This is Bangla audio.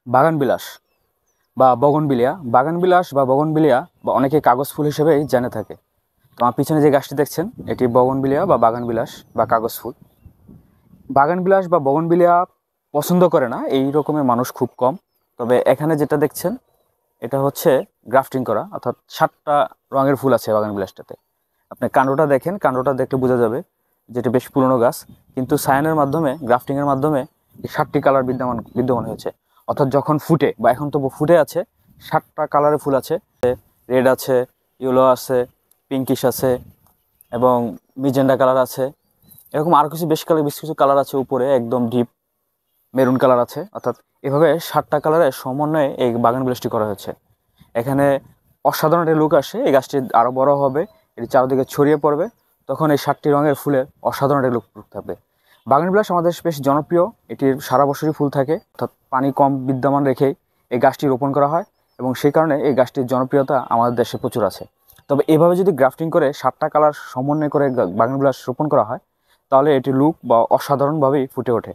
বাগানবিলাস বা বগনবিলিয়া, বাগানবিলাস বা বগনবিলিয়া বা অনেকে কাগজ ফুল হিসেবেই জেনে থাকে। তো আমার পিছনে যে গাছটি দেখছেন এটি বগনবিলিয়া বা বাগানবিলাস বা কাগজ ফুল। বাগানবিলাস বা বগনবিলিয়া পছন্দ করে না এই রকমের মানুষ খুব কম। তবে এখানে যেটা দেখছেন এটা হচ্ছে গ্রাফটিং করা, অর্থাৎ 7টা রঙের ফুল আছে বাগানবিলাসটাতে। আপনি কাণ্ডটা দেখেন, কাণ্ডটা দেখলে বোঝা যাবে যেটা বেশ পুরনো গাছ, কিন্তু সায়ানের মাধ্যমে, গ্রাফটিংয়ের মাধ্যমে এই 7টি কালার বিদ্যমান হয়েছে। অর্থাৎ যখন ফুটে বা এখন তো ফুটে আছে, 7টা কালারের ফুল আছে। রেড আছে, ইয়েলো আছে, পিঙ্কিশ আছে এবং মিজেন্ডা কালার আছে। এরকম আরও বেশ কিছু কালার আছে, উপরে একদম ডিপ মেরুন কালার আছে। অর্থাৎ এভাবে 7টা কালারের সমন্বয়ে এই বাগান বিলাসটি করা হয়েছে। এখানে অসাধারণ একটা লুক আসে, এই গাছটি আরও বড় হবে, এটি চারদিকে ছড়িয়ে পড়বে, তখন এই 7টি রঙের ফুলের অসাধারণ একটা লুক থাকবে। বাগানবিলাস আমাদের বেশ জনপ্রিয়, এটির সারা বছরই ফুল থাকে, অর্থাৎ পানি কম বিদ্যমান রেখেই এই গাছটি রোপণ করা হয় এবং সেই কারণে এই গাছটির জনপ্রিয়তা আমাদের দেশে প্রচুর আছে। তবে এভাবে যদি গ্রাফটিং করে 7টা কালার সমন্বয় করে বাগানবিলাস রোপণ করা হয় তাহলে এটির লুক বা অসাধারণভাবেই ফুটে ওঠে।